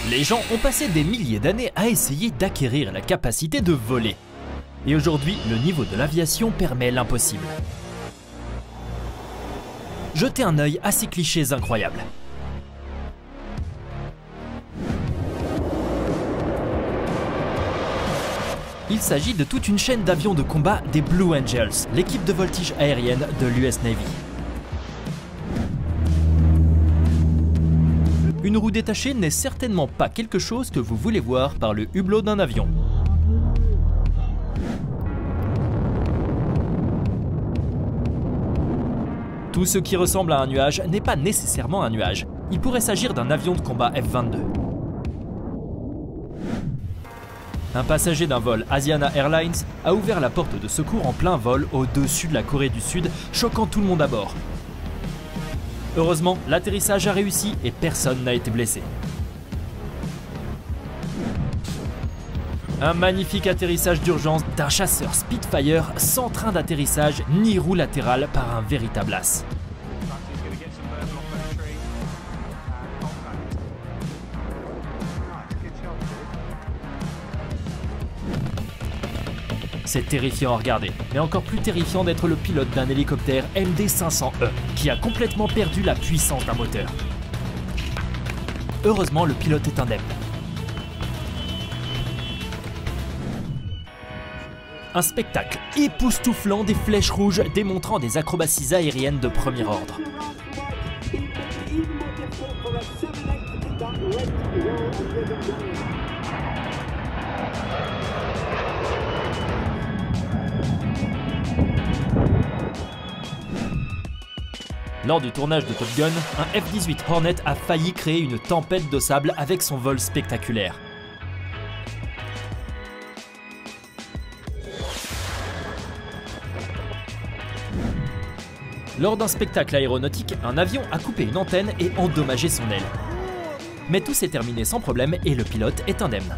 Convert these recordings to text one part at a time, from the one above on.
Les gens ont passé des milliers d'années à essayer d'acquérir la capacité de voler. Et aujourd'hui, le niveau de l'aviation permet l'impossible. Jetez un œil à ces clichés incroyables. Il s'agit de toute une chaîne d'avions de combat des Blue Angels, l'équipe de voltige aérienne de l'US Navy. Une roue détachée n'est certainement pas quelque chose que vous voulez voir par le hublot d'un avion. Tout ce qui ressemble à un nuage n'est pas nécessairement un nuage. Il pourrait s'agir d'un avion de combat F-22. Un passager d'un vol Asiana Airlines a ouvert la porte de secours en plein vol au-dessus de la Corée du Sud, choquant tout le monde à bord. Heureusement, l'atterrissage a réussi et personne n'a été blessé. Un magnifique atterrissage d'urgence d'un chasseur Spitfire sans train d'atterrissage ni roue latérale par un véritable as. C'est terrifiant à regarder, mais encore plus terrifiant d'être le pilote d'un hélicoptère MD-500E qui a complètement perdu la puissance d'un moteur. Heureusement, le pilote est indemne. Un spectacle époustouflant des flèches rouges démontrant des acrobaties aériennes de premier ordre. Lors du tournage de Top Gun, un F-18 Hornet a failli créer une tempête de sable avec son vol spectaculaire. Lors d'un spectacle aéronautique, un avion a coupé une antenne et endommagé son aile. Mais tout s'est terminé sans problème et le pilote est indemne.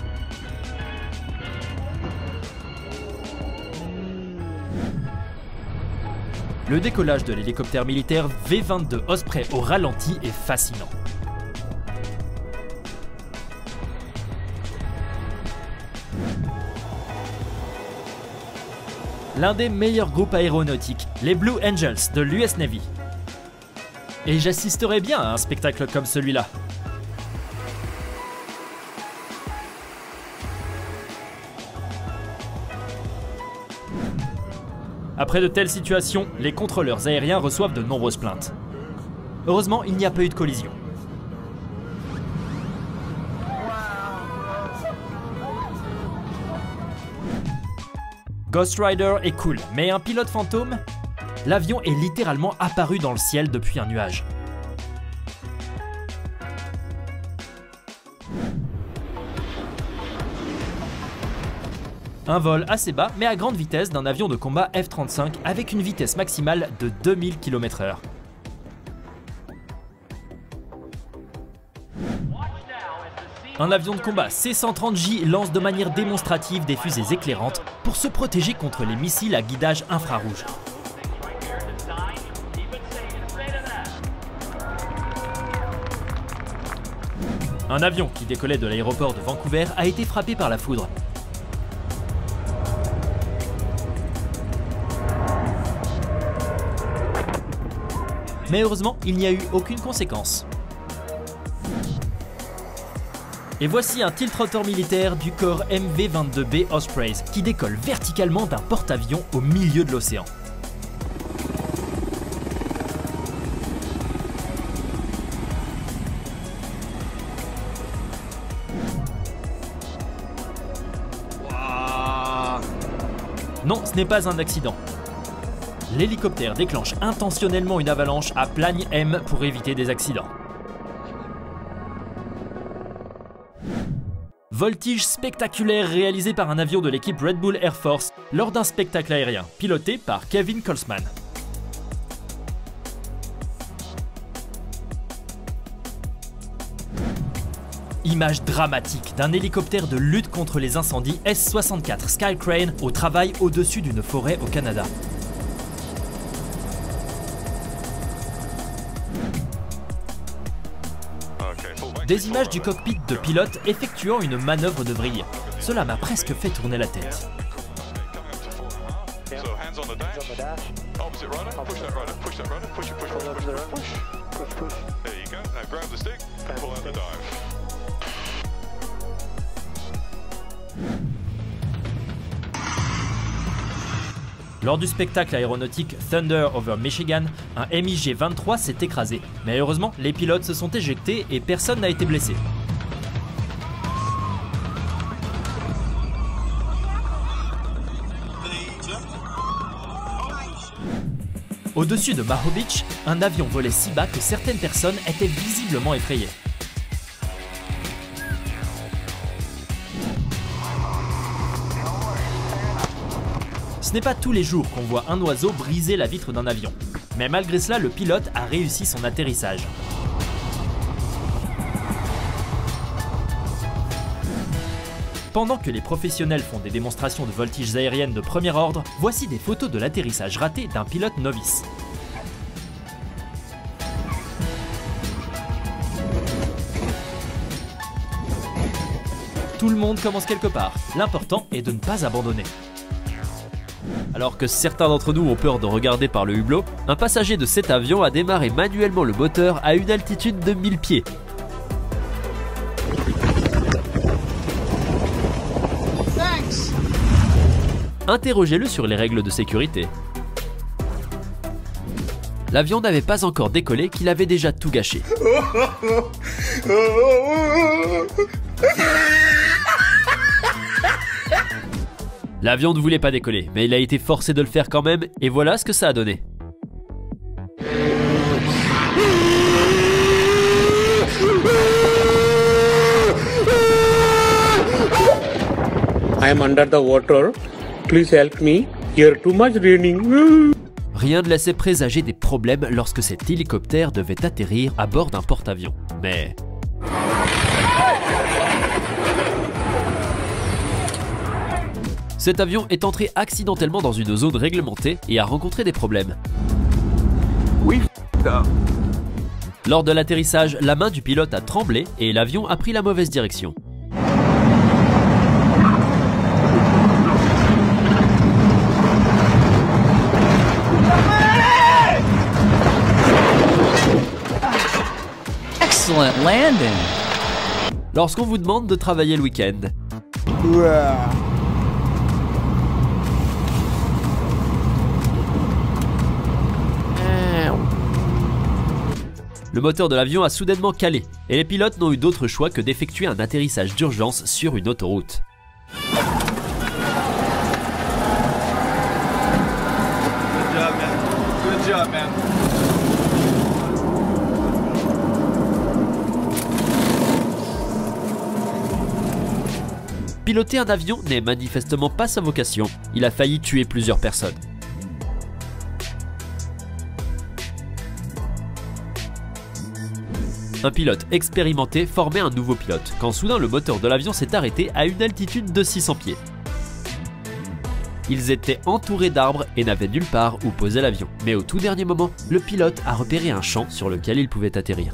Le décollage de l'hélicoptère militaire V-22 Osprey au ralenti est fascinant. L'un des meilleurs groupes aéronautiques, les Blue Angels de l'US Navy. Et j'assisterais bien à un spectacle comme celui-là. Après de telles situations, les contrôleurs aériens reçoivent de nombreuses plaintes. Heureusement, il n'y a pas eu de collision. Ghost Rider est cool, mais un pilote fantôme? L'avion est littéralement apparu dans le ciel depuis un nuage. Un vol assez bas mais à grande vitesse d'un avion de combat F-35 avec une vitesse maximale de 2000 km/h. Un avion de combat C-130J lance de manière démonstrative des fusées éclairantes pour se protéger contre les missiles à guidage infrarouge. Un avion qui décollait de l'aéroport de Vancouver a été frappé par la foudre. Mais heureusement, il n'y a eu aucune conséquence. Et voici un tiltrotor militaire du corps MV-22B Ospreys qui décolle verticalement d'un porte-avions au milieu de l'océan. Non, ce n'est pas un accident. L'hélicoptère déclenche intentionnellement une avalanche à Plagne M pour éviter des accidents. Voltige spectaculaire réalisé par un avion de l'équipe Red Bull Air Force lors d'un spectacle aérien, piloté par Kevin Colsman. Image dramatique d'un hélicoptère de lutte contre les incendies S-64 Skycrane au travail au-dessus d'une forêt au Canada. Des images du cockpit de pilote effectuant une manœuvre de vrille. Cela m'a presque fait tourner la tête. Lors du spectacle aéronautique Thunder over Michigan, un MiG-23 s'est écrasé. Mais heureusement, les pilotes se sont éjectés et personne n'a été blessé. Au-dessus de Maho Beach, un avion volait si bas que certaines personnes étaient visiblement effrayées. Ce n'est pas tous les jours qu'on voit un oiseau briser la vitre d'un avion. Mais malgré cela, le pilote a réussi son atterrissage. Pendant que les professionnels font des démonstrations de voltiges aériennes de premier ordre, voici des photos de l'atterrissage raté d'un pilote novice. Tout le monde commence quelque part. L'important est de ne pas abandonner. Alors que certains d'entre nous ont peur de regarder par le hublot, un passager de cet avion a démarré manuellement le moteur à une altitude de 1000 pieds. Interrogez-le sur les règles de sécurité. L'avion n'avait pas encore décollé qu'il avait déjà tout gâché. L'avion ne voulait pas décoller, mais il a été forcé de le faire quand même, et voilà ce que ça a donné. I am under the water. Please help me. Here too much raining. Rien ne laissait présager des problèmes lorsque cet hélicoptère devait atterrir à bord d'un porte-avions. Mais... cet avion est entré accidentellement dans une zone réglementée et a rencontré des problèmes. Oui. Lors de l'atterrissage, la main du pilote a tremblé et l'avion a pris la mauvaise direction. Excellent landing. Lorsqu'on vous demande de travailler le week-end. Le moteur de l'avion a soudainement calé et les pilotes n'ont eu d'autre choix que d'effectuer un atterrissage d'urgence sur une autoroute. Good job, man. Piloter un avion n'est manifestement pas sa vocation. Il a failli tuer plusieurs personnes. Un pilote expérimenté formait un nouveau pilote, quand soudain le moteur de l'avion s'est arrêté à une altitude de 600 pieds. Ils étaient entourés d'arbres et n'avaient nulle part où poser l'avion. Mais au tout dernier moment, le pilote a repéré un champ sur lequel il pouvait atterrir.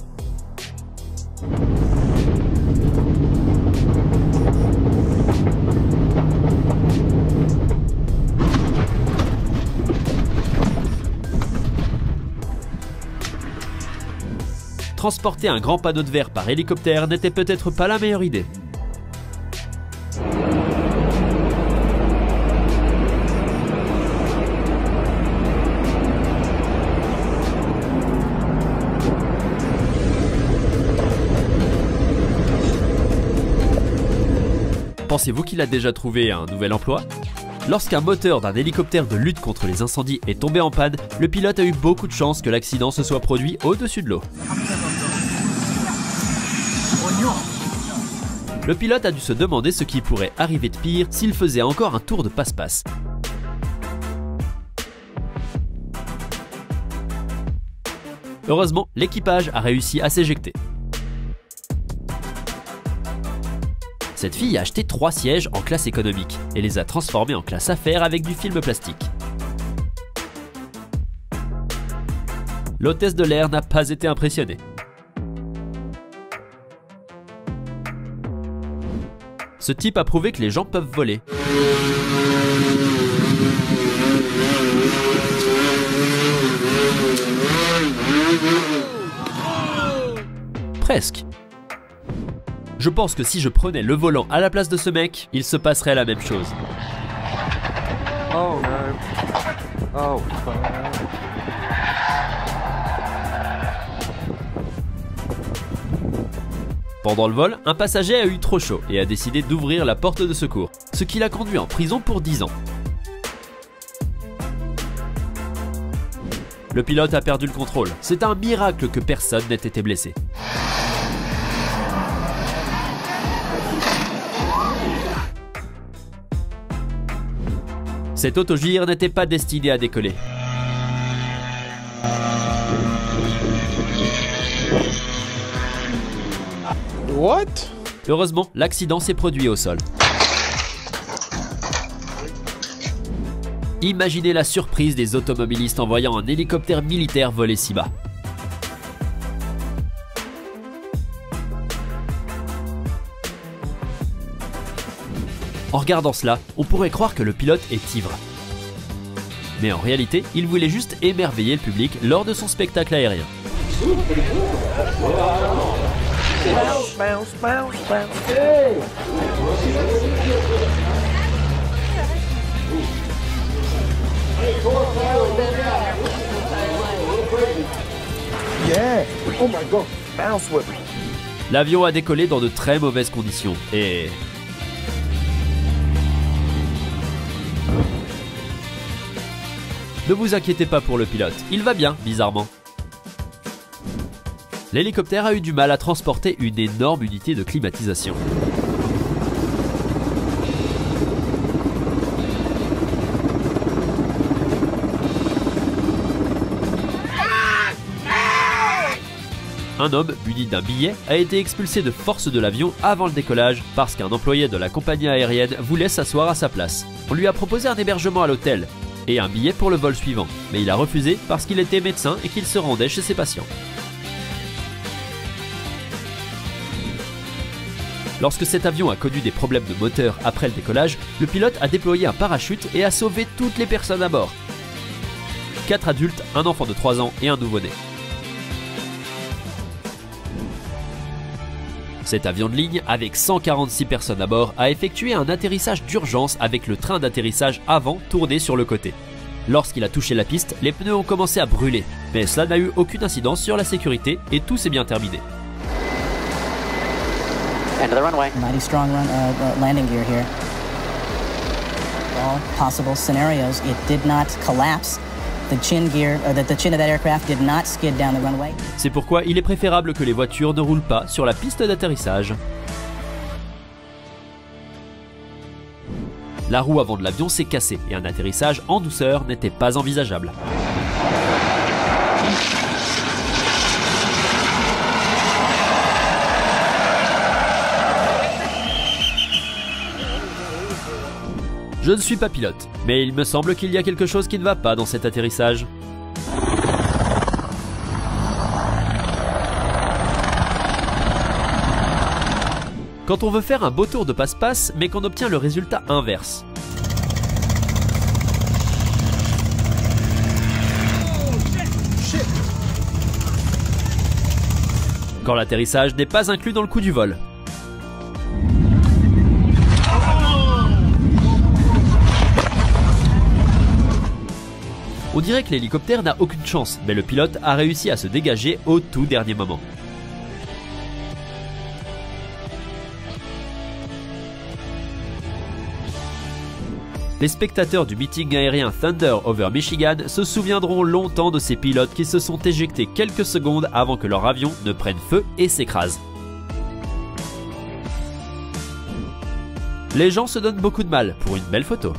Transporter un grand panneau de verre par hélicoptère n'était peut-être pas la meilleure idée. Pensez-vous qu'il a déjà trouvé un nouvel emploi ? Lorsqu'un moteur d'un hélicoptère de lutte contre les incendies est tombé en panne, le pilote a eu beaucoup de chance que l'accident se soit produit au-dessus de l'eau. Le pilote a dû se demander ce qui pourrait arriver de pire s'il faisait encore un tour de passe-passe. Heureusement, l'équipage a réussi à s'éjecter. Cette fille a acheté 3 sièges en classe économique et les a transformés en classe affaires avec du film plastique. L'hôtesse de l'air n'a pas été impressionnée. Ce type a prouvé que les gens peuvent voler. Presque. Je pense que si je prenais le volant à la place de ce mec, il se passerait la même chose. Oh no. Oh fuck. Pendant le vol, un passager a eu trop chaud et a décidé d'ouvrir la porte de secours, ce qui l'a conduit en prison pour 10 ans. Le pilote a perdu le contrôle. C'est un miracle que personne n'ait été blessé. Cet autogire n'était pas destiné à décoller. What? Heureusement, l'accident s'est produit au sol. Imaginez la surprise des automobilistes en voyant un hélicoptère militaire voler si bas. En regardant cela, on pourrait croire que le pilote est ivre. Mais en réalité, il voulait juste émerveiller le public lors de son spectacle aérien. Bounce, bounce, bounce, bounce. Yeah. Oh my god. Bounce with me. L'avion a décollé dans de très mauvaises conditions et... Ne vous inquiétez pas pour le pilote, il va bien, bizarrement. L'hélicoptère a eu du mal à transporter une énorme unité de climatisation. Un homme muni d'un billet a été expulsé de force de l'avion avant le décollage parce qu'un employé de la compagnie aérienne voulait s'asseoir à sa place. On lui a proposé un hébergement à l'hôtel et un billet pour le vol suivant, mais il a refusé parce qu'il était médecin et qu'il se rendait chez ses patients. Lorsque cet avion a connu des problèmes de moteur après le décollage, le pilote a déployé un parachute et a sauvé toutes les personnes à bord. 4 adultes, un enfant de 3 ans et un nouveau-né. Cet avion de ligne, avec 146 personnes à bord, a effectué un atterrissage d'urgence avec le train d'atterrissage avant tourné sur le côté. Lorsqu'il a touché la piste, les pneus ont commencé à brûler, mais cela n'a eu aucune incidence sur la sécurité et tout s'est bien terminé. End of the runway. Mighty strong landing gear here. All possible scenarios, it did not collapse. The chin of that aircraft did not skid down the runway. C'est pourquoi il est préférable que les voitures ne roulent pas sur la piste d'atterrissage. La roue avant de l'avion s'est cassée et un atterrissage en douceur n'était pas envisageable. Je ne suis pas pilote, mais il me semble qu'il y a quelque chose qui ne va pas dans cet atterrissage. Quand on veut faire un beau tour de passe-passe, mais qu'on obtient le résultat inverse. Quand l'atterrissage n'est pas inclus dans le coût du vol. On dirait que l'hélicoptère n'a aucune chance, mais le pilote a réussi à se dégager au tout dernier moment. Les spectateurs du meeting aérien Thunder over Michigan se souviendront longtemps de ces pilotes qui se sont éjectés quelques secondes avant que leur avion ne prenne feu et s'écrase. Les gens se donnent beaucoup de mal pour une belle photo.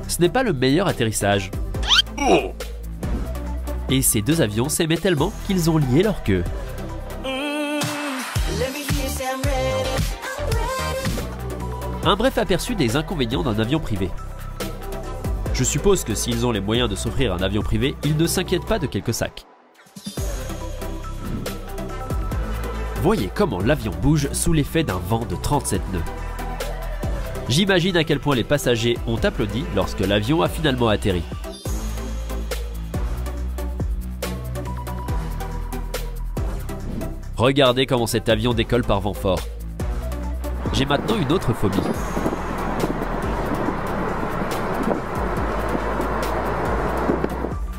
Ce n'est pas le meilleur atterrissage. Et ces deux avions s'aimaient tellement qu'ils ont lié leur queue. Un bref aperçu des inconvénients d'un avion privé. Je suppose que s'ils ont les moyens de s'offrir un avion privé, ils ne s'inquiètent pas de quelques sacs. Voyez comment l'avion bouge sous l'effet d'un vent de 37 nœuds. J'imagine à quel point les passagers ont applaudi lorsque l'avion a finalement atterri. Regardez comment cet avion décolle par vent fort. J'ai maintenant une autre phobie.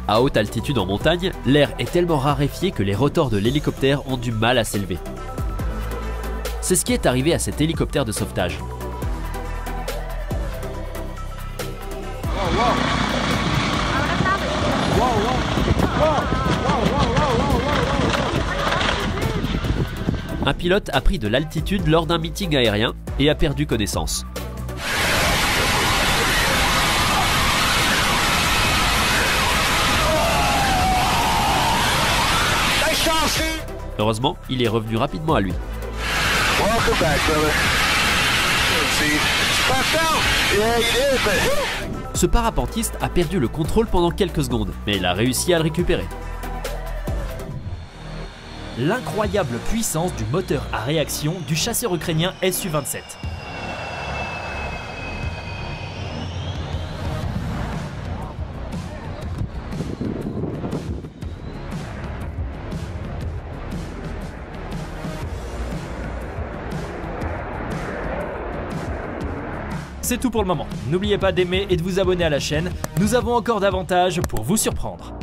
À haute altitude en montagne, l'air est tellement raréfié que les rotors de l'hélicoptère ont du mal à s'élever. C'est ce qui est arrivé à cet hélicoptère de sauvetage. Un pilote a pris de l'altitude lors d'un meeting aérien et a perdu connaissance. Heureusement, il est revenu rapidement à lui. Ce parapentiste a perdu le contrôle pendant quelques secondes, mais il a réussi à le récupérer. L'incroyable puissance du moteur à réaction du chasseur ukrainien Su-27. C'est tout pour le moment. N'oubliez pas d'aimer et de vous abonner à la chaîne. Nous avons encore davantage pour vous surprendre.